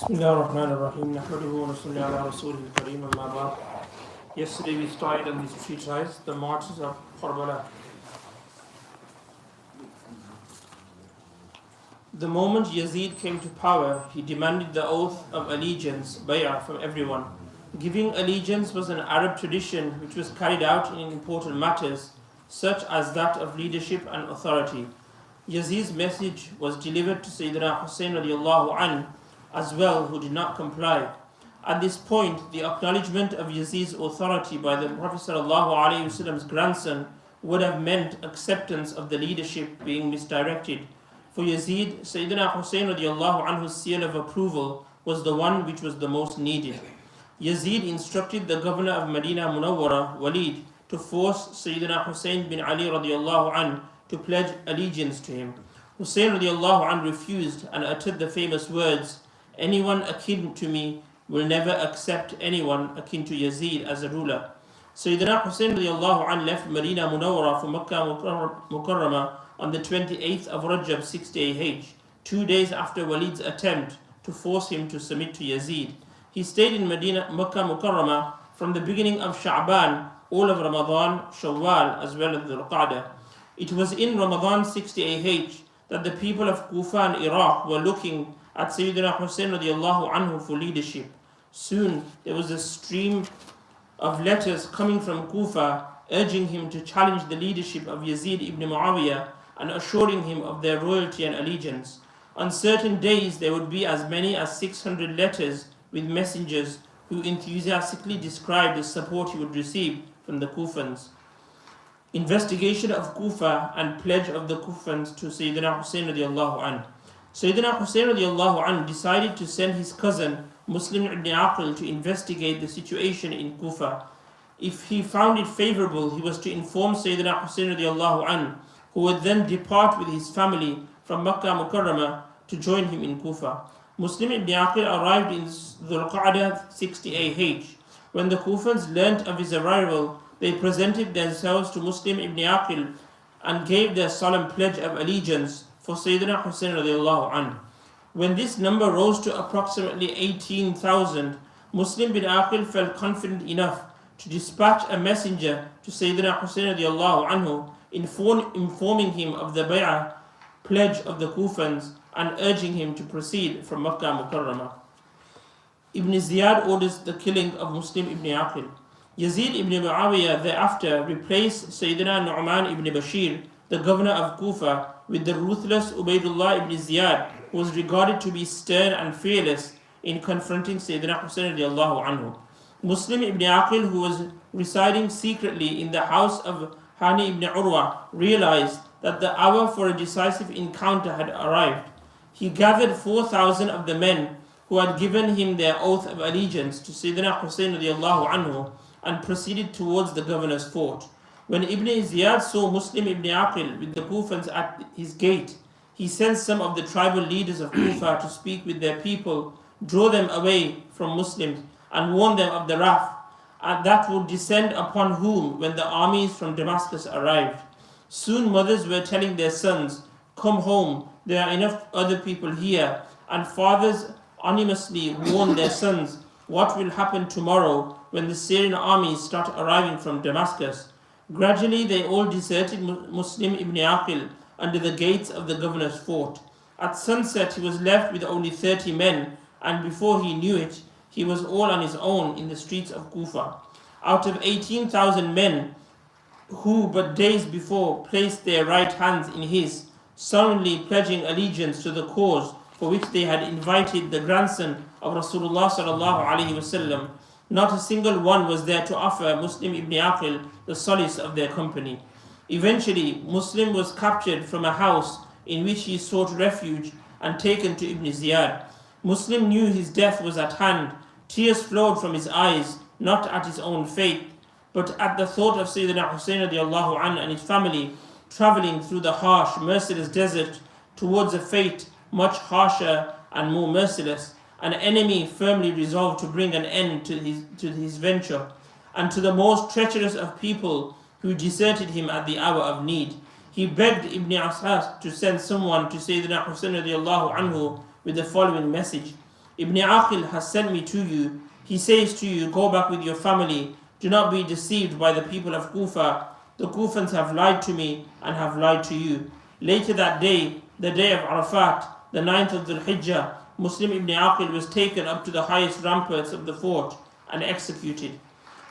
Bismillahirrahmanirrahim. Nahmaduhu wa nusalli ala rasulihil kareem, amma ba'd. Yesterday we started on these treatises, the martyrs of Karbala. The moment Yazid came to power, he demanded the oath of allegiance, bay'ah, from everyone. Giving allegiance was an Arab tradition which was carried out in important matters, such as that of leadership and authority. Yazid's message was delivered to Sayyidina Husayn radiallahu anhu as well, who did not comply. At this point, the acknowledgement of Yazid's authority by the Prophet ﷺ's grandson would have meant acceptance of the leadership being misdirected. For Yazid, Sayyidina Husayn radiallahu anhu's seal of approval was the one which was the most needed. Yazid instructed the governor of Medina Munawwara, Walid, to force Sayyidina Husayn bin Ali radiallahu anhu to pledge allegiance to him. Husayn radiallahu anhu refused and uttered the famous words, "Anyone akin to me will never accept anyone akin to Yazid as a ruler." Sayyidina Husayn radiallahu anhu left Medina Munawwara for Makkah Mukarramah on the 28th of Rajab 60 AH, 2 days after Walid's attempt to force him to submit to Yazid. He stayed in Makkah Mukarramah from the beginning of Sha'ban, all of Ramadan, Shawwal, as well as Dhul Qa'dah. It was in Ramadan 60 AH that the people of Kufa and Iraq were looking at Sayyidina Husayn radiallahu anhu for leadership. Soon there was a stream of letters coming from Kufa urging him to challenge the leadership of Yazid ibn Muawiyah and assuring him of their royalty and allegiance. On certain days there would be as many as 600 letters with messengers who enthusiastically described the support he would receive from the Kufans. Investigation of Kufa and pledge of the Kufans to Sayyidina Husayn radiallahu anhu. Sayyidina Husayn radiallahu anhu decided to send his cousin Muslim ibn Aqil to investigate the situation in Kufa. If he found it favorable, he was to inform Sayyidina Husayn radiallahu anhu, who would then depart with his family from Makkah Mukarramah to join him in Kufa. Muslim ibn Aqil arrived in Dhul Qa'dah 60 AH. When the Kufans learnt of his arrival, they presented themselves to Muslim ibn Aqil and gave their solemn pledge of allegiance for Sayyidina Husayn radiallahu anhu. When this number rose to approximately 18,000, Muslim bin Aqil felt confident enough to dispatch a messenger to Sayyidina Husayn radiallahu anhu, informing him of the bay'ah pledge of the Kufans and urging him to proceed from Makkah Mukarramah. Ibn Ziyad orders the killing of Muslim ibn Aqil. Yazid ibn Muawiyah thereafter replaced Sayyidina Nu'man ibn Bashir, the governor of Kufa, with the ruthless Ubaydullah ibn Ziyad, who was regarded to be stern and fearless in confronting Sayyidina Husayn radiallahu anhu. Muslim ibn Aqil, who was residing secretly in the house of Hani ibn Urwa, realized that the hour for a decisive encounter had arrived. He gathered 4,000 of the men who had given him their oath of allegiance to Sayyidina Husayn radiallahu anhu and proceeded towards the governor's fort. When Ibn Ziyad saw Muslim ibn Aqil with the Kufans at his gate, he sent some of the tribal leaders of Kufa to speak with their people, draw them away from Muslims, and warn them of the wrath that would descend upon whom when the armies from Damascus arrived. Soon mothers were telling their sons, "Come home, there are enough other people here," and fathers anonymously warned their sons what will happen tomorrow when the Syrian armies start arriving from Damascus. Gradually they all deserted Muslim ibn Aqil under the gates of the governor's fort. At sunset he was left with only 30 men, and before he knew it, he was all on his own in the streets of Kufa. Out of 18,000 men who but days before placed their right hands in his, solemnly pledging allegiance to the cause for which they had invited the grandson of Rasulullah sallallahu alaihi wasallam, not a single one was there to offer Muslim ibn Aqil the solace of their company. Eventually, Muslim was captured from a house in which he sought refuge and taken to Ibn Ziyad. Muslim knew his death was at hand. Tears flowed from his eyes, not at his own fate, but at the thought of Sayyidina Husayn radiallahu anhu and his family traveling through the harsh, merciless desert towards a fate much harsher and more merciless, an enemy firmly resolved to bring an end to his venture, and to the most treacherous of people who deserted him at the hour of need. He begged Ibn Asas to send someone to Sayyidina Husayn radiallahu anhu with the following message: Ibn Aqil has sent me to you. He says to you, go back with your family. Do not be deceived by the people of Kufa. The Kufans have lied to me and have lied to you. Later that day, the day of Arafat, the 9th of Dhul Hijjah, Muslim Ibn Aqil was taken up to the highest ramparts of the fort and executed.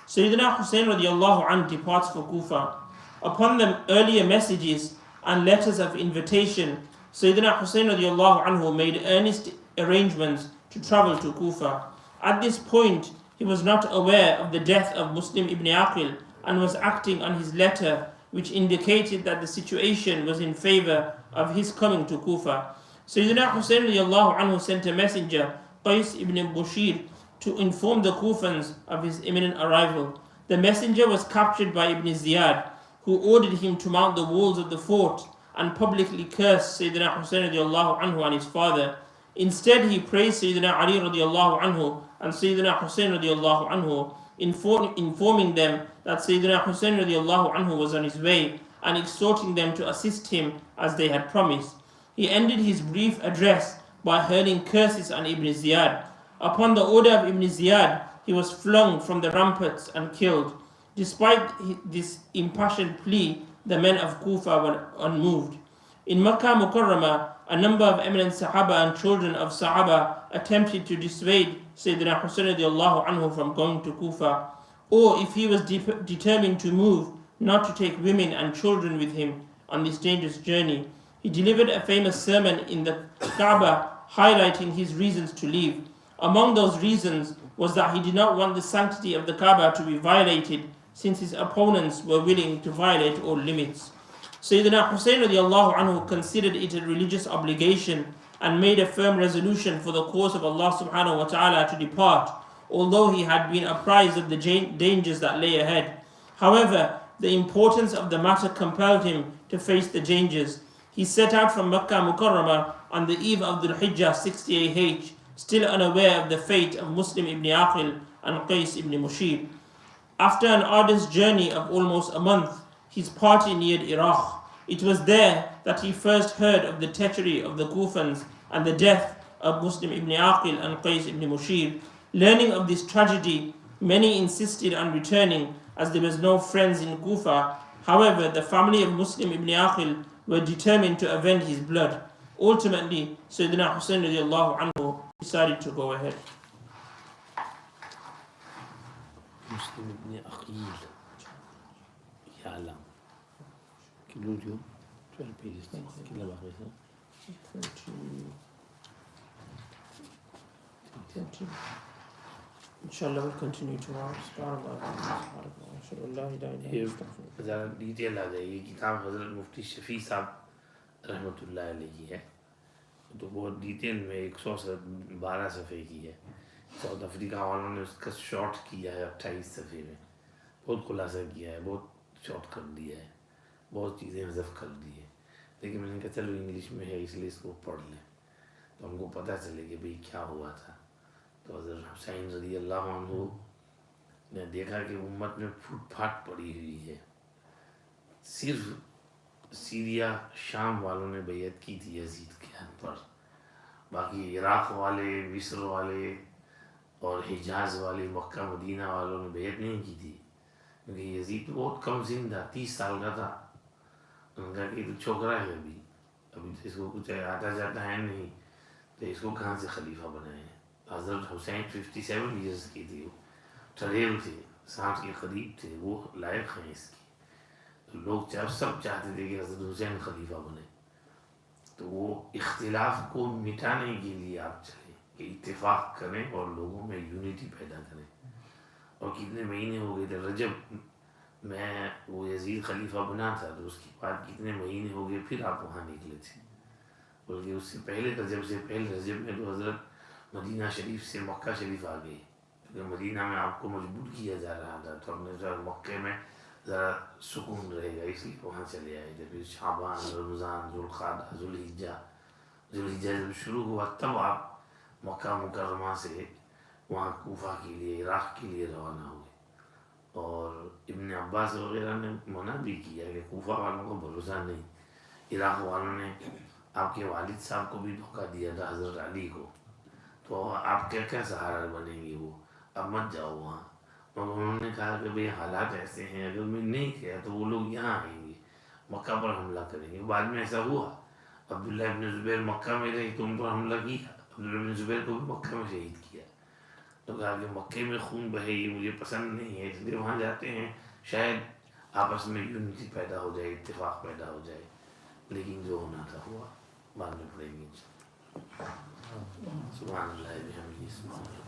Sayyidina Husayn radiallahu anhu departs for Kufa. Upon the earlier messages and letters of invitation, Sayyidina Husayn radiallahu anhu made earnest arrangements to travel to Kufa. At this point, he was not aware of the death of Muslim Ibn Aqil and was acting on his letter, which indicated that the situation was in favor of his coming to Kufa. Sayyidina Husayn radiallahu anhu sent a messenger, Qais ibn Bushir, to inform the Kufans of his imminent arrival. The messenger was captured by Ibn Ziyad, who ordered him to mount the walls of the fort and publicly cursed Sayyidina Husayn radiallahu anhu and his father. Instead, he praised Sayyidina Ali radiallahu anhu and Sayyidina Husayn radiallahu anhu, informing them that Sayyidina Husayn radiallahu anhu was on his way and exhorting them to assist him as they had promised. He ended his brief address by hurling curses on Ibn Ziyad. Upon the order of Ibn Ziyad, he was flung from the ramparts and killed. Despite this impassioned plea, the men of Kufa were unmoved. In Makkah Mukarramah, a number of eminent Sahaba and children of Sahaba attempted to dissuade Sayyidina Husayn radiallahu anhu from going to Kufa, or if he was determined to move, not to take women and children with him on this dangerous journey. He delivered a famous sermon in the Kaaba highlighting his reasons to leave. Among those reasons was that he did not want the sanctity of the Kaaba to be violated, since his opponents were willing to violate all limits. Sayyidina Husayn radiallahu anhu considered it a religious obligation and made a firm resolution for the cause of Allah subhanahu wa ta'ala to depart, although he had been apprised of the dangers that lay ahead. However, the importance of the matter compelled him to face the dangers. He set out from Makkah Mukarramah on the eve of Dhul Hijjah 60 AH, still unaware of the fate of Muslim Ibn Aqil and Qais ibn Mushir. After an arduous journey of almost a month, his party neared Iraq. It was there that he first heard of the treachery of the Kufans and the death of Muslim Ibn Aqil and Qais ibn Mushir. Learning of this tragedy, many insisted on returning as there was no friends in Kufa. However, the family of Muslim Ibn Aqil were determined to avenge his blood. Ultimately, Sayyidina Husayn radiallahu anhu decided to go ahead. Muslim ibn Aqil. Ya'lam. Kilo diyor? 12 pages. Kilo bakıyorsun. 20. Inshallah, we'll continue tomorrow. ज़रा डिटेल आ जाएगी। किताब हज़रत मुफ्ती शफी साहब रहमतुल्लाह अलैह की है, तो बहुत डिटेल में 112 सफ़े की है। साउथ अफ्रीका वालों ने उसका शॉर्ट किया है 28 सफ़े में, बहुत खुलासा किया है, बहुत शॉर्ट कर दिया है, बहुत चीज़ें हज़फ कर दी है। लेकिन मैंने कहा चलो इंग्लिश में है इसलिए इसको पढ़ लें तो हमको पता चले कि भाई क्या हुआ था। तो हज़रत हुसैन रज़ियल्लाहु अन्हु ने देखा कि उम्मत में फूट-फाट पड़ी हुई है। सिर्फ सीरिया शाम वालों ने बैयत की थी यजीद के हाथ पर, बाकी इराक़ वाले, मिस्र वाले और हिजाज वाले, मक्का मदीना वालों ने बैयत नहीं की थी, क्योंकि यजीद बहुत कम जिंदा 30 साल का था। उनका कि तो छोकरा है अभी तो इसको कुछ आता जाता है नहीं, तो इसको कहाँ से खलीफा बनाए। हज़रत हुसैन 57 ईयर्स की थी, टरेल थे, 60 के करीब थे, वो लायक हैं इसकी। तो लोग सब चाहते थे कि हज़रत हुसैन खलीफा बने। तो वो इख्तिलाफ को मिटाने के लिए आप चले कि इत्तेफाक करें और लोगों में यूनिटी पैदा करें। और कितने महीने हो गए थे, रजब में वो यजीद खलीफा बना था, तो उसके बाद कितने महीने हो गए फिर आप वहाँ निकले थे। बल्कि उससे पहले रजब से पहले रजब में तो हज़रत मदीना शरीफ से मक्का शरीफ आ गई, क्योंकि मदीना में आपको मजबूर किया जा रहा था। तो हमने जो मक्के में ज़रा सुकून रहेगा इसलिए वहाँ चले आए थे। फिर शाबान, रमज़ान, ज़ुल्क़ादा, ज़ुल्हिज्जा जब शुरू हुआ तब आप मक्का मुकर्रमा से वहाँ कूफा के लिए, इराक़ के लिए रवाना हुए। और इब्न अब्बास वगैरह ने मना भी किया कि कूफा वालों को भरोसा नहीं। इराक़ वालों ने आपके वालिद साहब को भी धोखा दिया था, हज़रत अली को। तो आप क्या क्या सहारा बनेंगे वो, अब मत जाओ वहाँ। और उन्होंने कहा कि भाई हालात ऐसे हैं, अगर मैं नहीं किया तो वो लोग यहाँ आएंगे, मक्का पर हमला करेंगे। बाद में ऐसा हुआ, अब्दुल्ला इब्न ज़ुबैर मक्का में रहे तो उन पर हमला किया, अब्दुल्ला इब्न ज़ुबैर को भी मक्का में शहीद किया। तो कहा कि मक्के में खून बहे ये मुझे पसंद नहीं है, इसलिए वहाँ जाते हैं शायद आपस में यूनिटी पैदा हो जाए, इत्तेफाक पैदा हो जाए। लेकिन जो होना था हुआ, बाद में पड़ेंगे। सुभान अल्लाह बिहम्दिही, सुभान अल्लाह।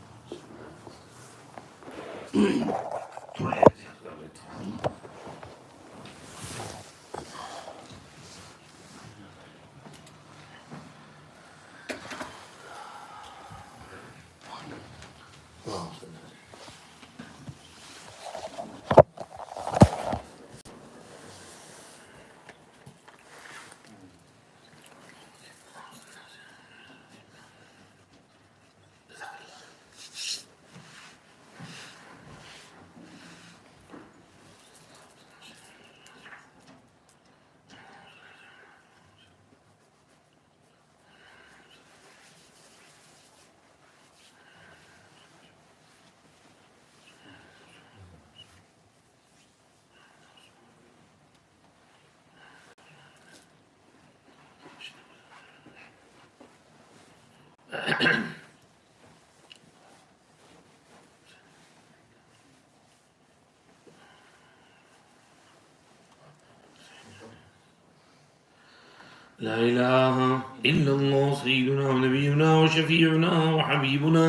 لا إله إلا الله سيدنا ونبينا وشفيعنا وحبيبنا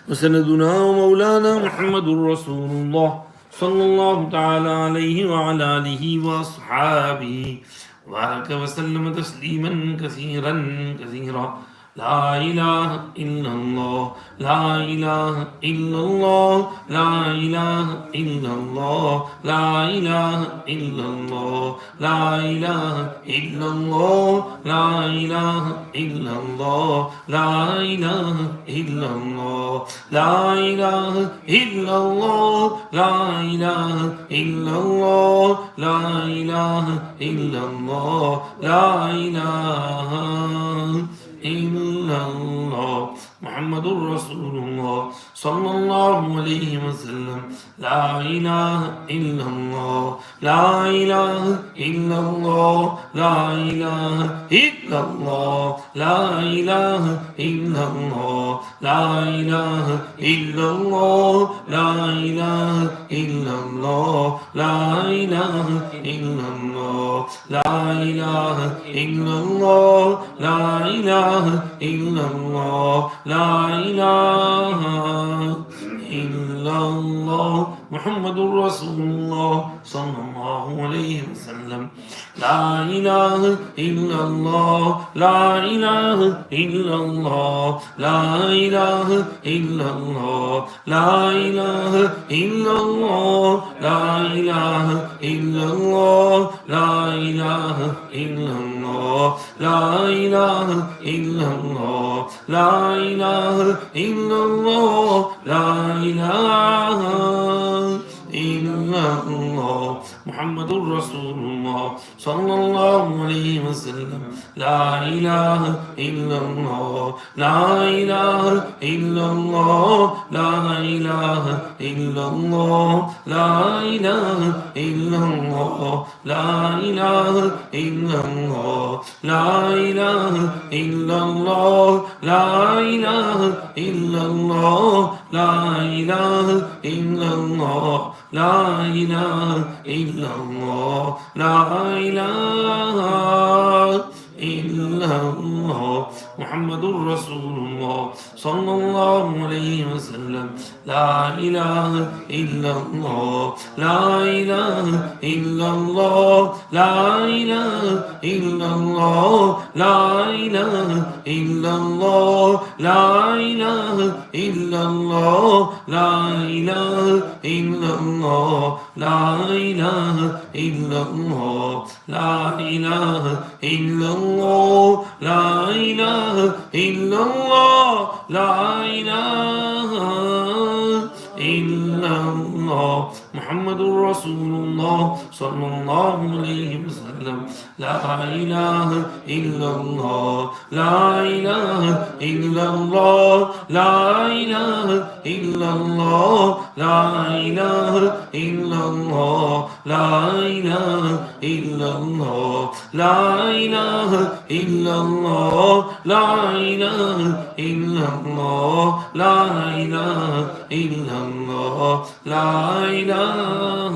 وسندنا ومولانا محمد رسول الله صلى الله تعالى عليه وعلى آله وأصحابه وبارك وسلم تسليما كثيرا كثيرا. لا إله إلا الله، لا إله إلا الله، لا إله إلا الله، لا إله إلا الله، لا إله إلا الله، لا إله إلا الله، لا إله إلا الله، لا إله إلا الله، لا إله إلا الله، لا إله إلا الله، لا إله إلا الله محمد رسول الله صلى الله عليه وسلم. لا إله إلا الله، لا إله إلا الله، لا إله إلا الله، لا إله إلا الله، لا إله إلا الله، لا إله إلا الله، لا إله إلا الله، لا إله إلا الله، لا إله إلا الله، لا إله إلا الله محمد رسول الله صلى الله عليه وسلم. لا إله إلا الله، لا إله إلا الله، لا إله إلا الله، لا إله إلا الله، لا إله إلا الله، لا إله إلا الله، لا إله إلا الله، لا إله إلا الله، لا إله إلا الله محمد رسول الله صلى الله عليه وسلم. لا إله إلا الله، لا إله إلا الله، لا إله إلا الله، لا إله إلا الله، لا إله إلا الله، لا إله إلا الله، لا إله إلا الله، لا إله إلا الله، لا إله إلا الله، لا إله إلا الله محمد رسول الله صلى الله عليه وسلم. لا إله إلا الله، لا إله إلا الله، لا إله إلا الله، لا إله إلا الله، لا إله إلا الله، لا إله إلا الله، لا إله إلا الله، لا إله إلا الله، لا إله إلا الله، لا إله إلا الله محمد رسول الله صلى الله عليه وسلم لا إله إلا الله لا إله إلا الله لا إله إلا الله لا إله إلا الله لا إله إلا الله لا إله إلا الله لا إله إلا الله لا إله إلا الله لا إله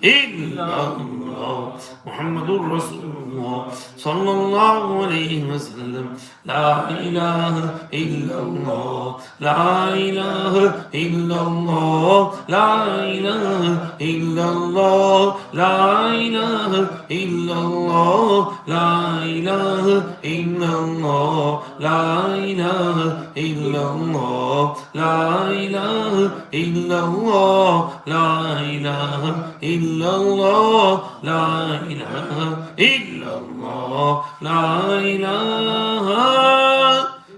إلا الله محمد رسول الله صلى الله عليه وسلم لا إله إلا الله لا إله إلا الله لا إله إلا الله لا إله إلا الله لا إله إلا الله لا إله إلا الله لا إله إلا الله لا إله إلا الله لا إله إلا الله لا إله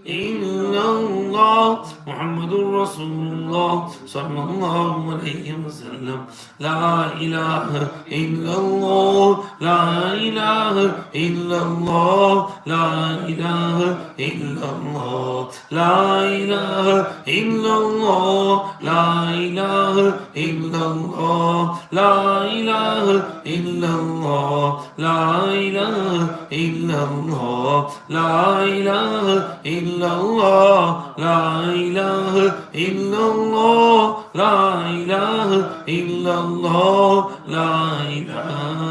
إلا الله محمد رسول الله صلى الله عليه وسلم لا إله إلا الله لا إله إلا الله لا إله إلا الله لا إله إلا الله لا إله إلا الله لا إله إلا الله لا إله إلا الله لا إله إلا الله لا إله إلا الله لا إله إلا الله لا إله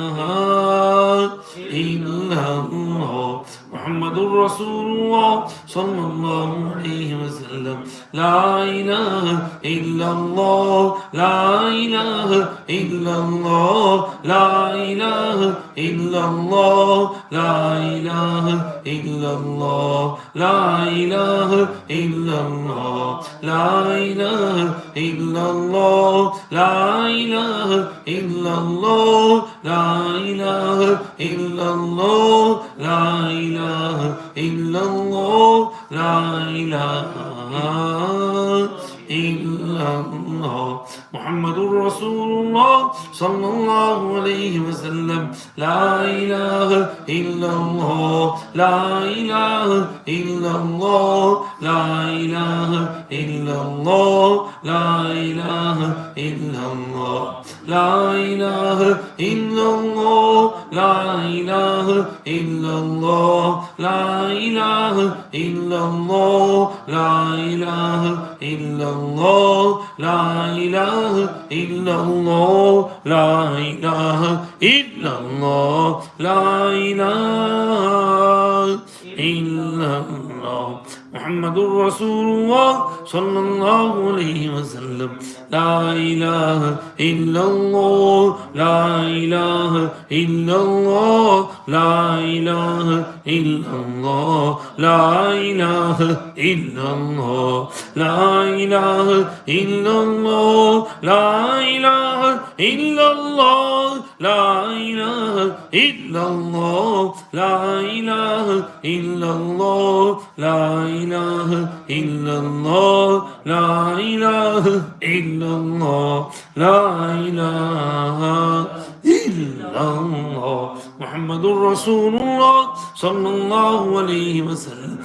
إلا الله محمد رسول الله صلى الله عليه وسلم لا إله إلا الله لا إله إلا الله لا إله إلا الله لا إله إلا الله لا إله إلا الله لا إله إلا الله لا إله إلا الله لا إله إلا الله لا إله إلا الله لا إله إلا الله محمد رسول الله صلى الله عليه وسلم لا إله إلا الله لا إله إلا الله لا إله إلا الله لا إله إلا الله لا إله إلا الله لا إله إلا الله لا إله إلا الله لا إله إلا الله لا إله إلا الله لا إله إلا الله لا إله إلا الله محمد رسول الله صلى الله عليه وسلم لا إله إلا الله لا إله إلا الله لا إله إلا الله لا إله إلا الله لا إله إلا الله لا إله إلا الله لا إله إلا الله لا إله إلا الله لا إله إلا الله لا إله إلا الله لا إله إلا الله محمد رسول الله صلى الله عليه وسلم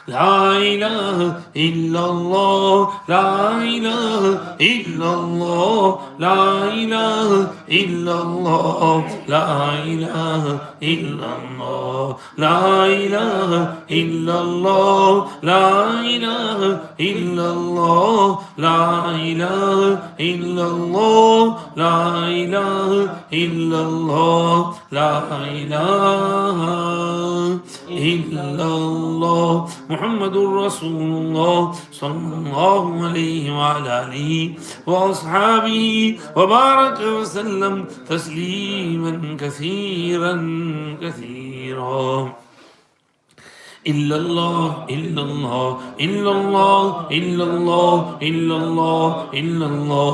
لا إله إلا الله لا إله إلا الله لا إله إلا الله لا إله إلا الله لا إله إلا الله لا إله إلا الله لا إله إلا الله لا إله إلا الله لا إله إلا الله محمد رسول الله صلى الله عليه وعلى آله وأصحابه وبارك وسلم تسليما كثيرا كثيرا إلا الله إلا الله إلا الله إلا الله إلا الله إلا الله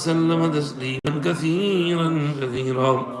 وسلم تسليما كثيرا كثيرا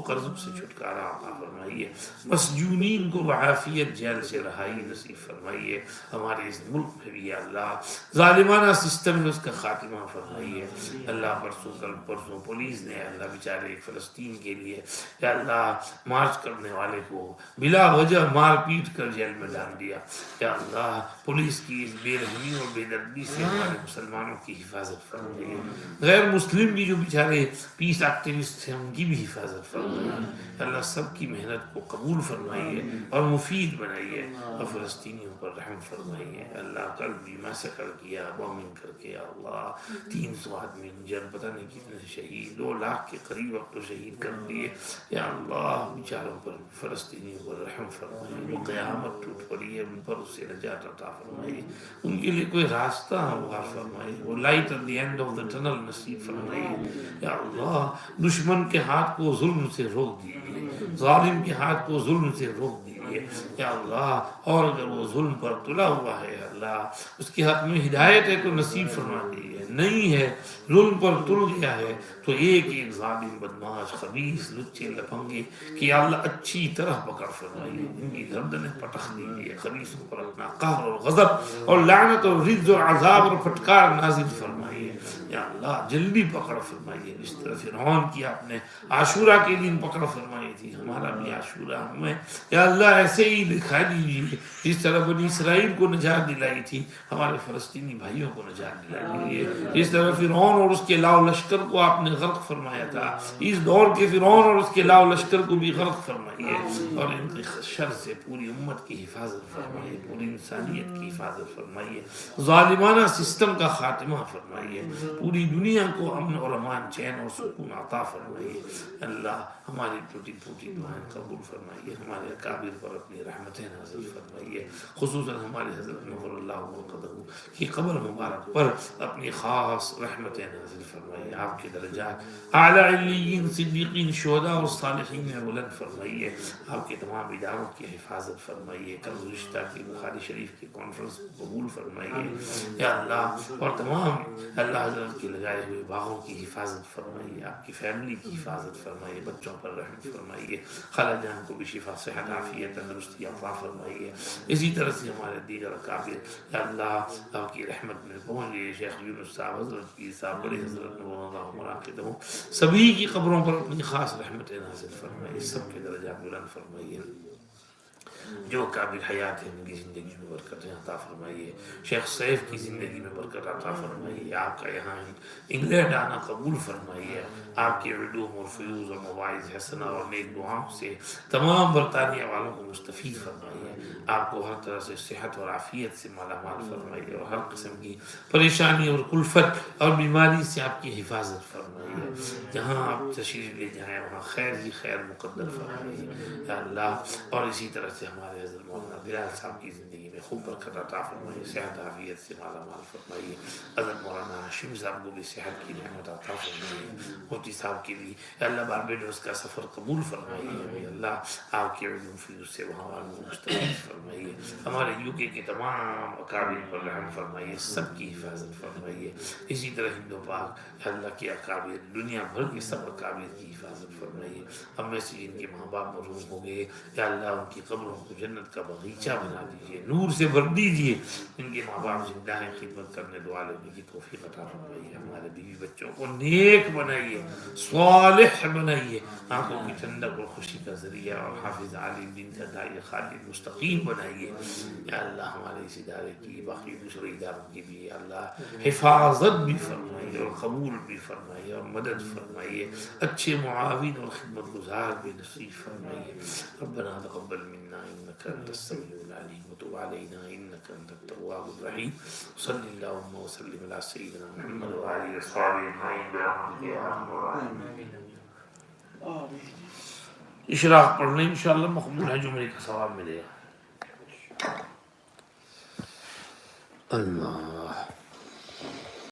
قرضوں سے چھٹکارا عطا فرمائیے، مسجونین کو بعافیت جیل سے رہائی نصیب فرمائیے، ہمارے اس ملک میں بھی یا اللہ ظالمانہ سسٹم میں اس کا خاتمہ فرمائیے۔ اللہ پرسوں پولیس نے اللہ بیچارے فلسطین کے لیے یا اللہ مارچ کرنے والے کو بلا وجہ مار پیٹ کر جیل میں ڈال دیا، یا اللہ پولیس کی اس بے رحمی اور بے دردی سے ہمارے مسلمانوں کی حفاظت فرمائیے، غیر مسلم بھی جو بیچارے پیس ایکٹیوسٹ ہیں ان کی بھی حفاظت فرمائیے، اللہ سب کی محنت کو قبول فرمائیے اور مفید بنائیے، اور فلسطینیوں پر رحم فرمائیے۔ اللہ کل بھی میسکر کیا بومنگ کر کے، یا اللہ 300 آدمی انجر، پتہ نہیں کتنے شہید، 2 لاکھ کے قریب اب تو شہید کر دیے، یا اللہ بیچاروں پر فلسطینیوں پر رحم فرمائیے، وہ قیامت ٹوٹ پڑی ہے ان پر، اس سے نجات عطا فرمائیے، ان کے لیے کوئی راستہ ہموار فرمائیے، وہ لائٹ ایٹ دی اینڈ آف دا ٹنل نصیب فرمائیے، یا اللہ دشمن کے ہاتھ کو ظلم سے روک دیجیے، ظالم کے ہاتھ کو ظلم سے روک دیجیے، یا اللہ اور اگر وہ ظلم پر تلا ہوا ہے اللہ اس کے حق میں ہدایت ہے تو نصیب فرما دیجیے، نہیں ہے ظلم پر تل گیا ہے تو ایک ایک ظالم بدماش خبیث لچے لپنگے کہ یا اللہ اچھی طرح پکڑ فرمائیے، ان کی گردنیں پٹخ دیجیے، خبیثوں پر اپنا قہر اور غضب اور لعنت اور رجز اور عذاب اور پھٹکار نازل فرمائیے، یا اللہ جلدی پکڑ فرمائیے، جس طرح فرعون کی آپ نے عاشورہ کے دن پکڑ فرمائی تھی، ہمارا بھی عاشورہ ہمیں یا اللہ ایسے ہی دکھا دیجیے، جس طرح بنی اسرائیل کو نجات دلائی تھی ہمارے فلسطینی بھائیوں کو نجات دلا دیجیے، جس طرح فرعون اور اس کے لاؤ لشکر کو آپ نے غرق فرمایا تھا، اس دور کے فرعون اور اس کے لاؤ لشکر کو بھی غرق فرمائیے، اور ان کے شر سے پوری امت کی حفاظت فرمائیے، پوری انسانیت کی حفاظت فرمائیے، ظالمانہ سسٹم کا خاتمہ فرمائیے، پوری دنیا کو امن اور امان چین اور سکون عطا فرمائیے، اللہ ہماری ٹوٹی پھوٹی دعائیں قبول فرمائیے، ہمارے اکابر پر اپنی رحمتیں نازل فرمائیے، خصوصاً ہمارے حضرت نور اللہ وقدہ کی قبر مبارک پر اپنی خاص رحمتیں نازل فرمائیے، آپ کے درجات اعلیٰ علیین صدیقین شہداء اور صالحین میں بلند فرمائیے، آپ کے تمام اداروں کی حفاظت فرمائیے، کل گزشتہ کی بخاری شریف کی کانفرنس کو قبول فرمائیے، یا اللہ اور تمام اللہ حضرت کے لگائے ہوئے باغوں کی حفاظت فرمائیے، آپ کی فیملی کی حفاظت فرمائیے، بچوں پر رحم فرمائیے، خالہ جان کو بھی شفا صحت عافیت تندرستی عطا فرمائیے، اسی طرح سے ہمارے دیگر اکابر یا اللہ آپ کی رحمت میں پہنچ گئے، شیخ یونس صاحب حضرت کی صاحب بڑے حضرت نور اللہ مراقدہ سبھی کی قبروں پر اپنی خاص رحمت نازل فرمائیے، سب کے درجات بلند فرمائیے، جو قابل حیات ہے ان کی زندگی میں برکت عطا فرمائیے، شیخ سیف کی زندگی میں برکت عطا فرمائیے، آپ کا یہاں انگلینڈ آنا قبول فرمائیے، آپ کے علوم اور فیوز اور مواعظ حسنہ اور نیک دعاؤں سے تمام برطانیہ والوں کو مستفید فرمائیے، آپ کو ہر طرح سے صحت اور عافیت سے مالا مال فرمائیے، اور ہر قسم کی پریشانی اور کلفت اور بیماری سے آپ کی حفاظت فرمائیے، جہاں آپ تشریف لے جائیں وہاں خیر ہی خیر مقدر فرمائیے، یا اللہ اور اسی طرح سے ہمارے حضرت مولانا بلال صاحب کی زندگی میں خوب برکت عطا فرمائیے، صحت عافیت سے مالا مال فرمائیے، حضرت مولانا ہاشم صاحب کو بھی صحت کی نعمت عطا فرمائیے، مفتی صاحب کی بھی اللہ باربیڈوس کا سفر قبول فرمائیے، اللہ آپ کے علوم فیوز سے وہاں والوں کو مستفید فرمائیے، ہمارے یو کے تمام اکابر پر رحم فرمائیے، سب کی حفاظت فرمائیے، اسی طرح ہند و پاک اللہ کے اکابر دنیا بھر کے سب اکابر کی حفاظت فرمائیے، ہم میں سے جن کے ماں باپ مرحوم ہو گئے یا اللہ ان کی قبروں کو جنت کا باغیچہ بنا دیجیے، نور سے بھر دیجیے، ان کے ماں باپ زندہ ہیں خدمت کرنے دعا لینے کی توفیق عطا فرمائیے، ہمارے بیوی بچوں کو نیک بنائیے، صالح بنائیے، آنکھوں کی ٹھنڈک اور خوشی کا ذریعہ اور حافظ عالم دین کا داعی خالد مستقیم بنائیے، یا اللہ ہمارے اس ادارے کی باقی دوسرے اداروں کی بھی یا اللہ حفاظت بھی فرمائیے اور قبول بھی فرمائیے اور مدد فرمائیے، اچھے معاون اور خدمت گزار بھی نصیب فرمائیے، ربنا تقبل منا انك انت السميع العليم وتب علينا انك انت التواب الرحيم، صلی اللهم وسلم على سيدنا محمد وعلى اصحابه اجمعين برحمتك يا ارحم الراحمين۔ اشراق پڑھنے انشاءاللہ مقبول ہے، جمعے کا ثواب ملے گا۔ اللہ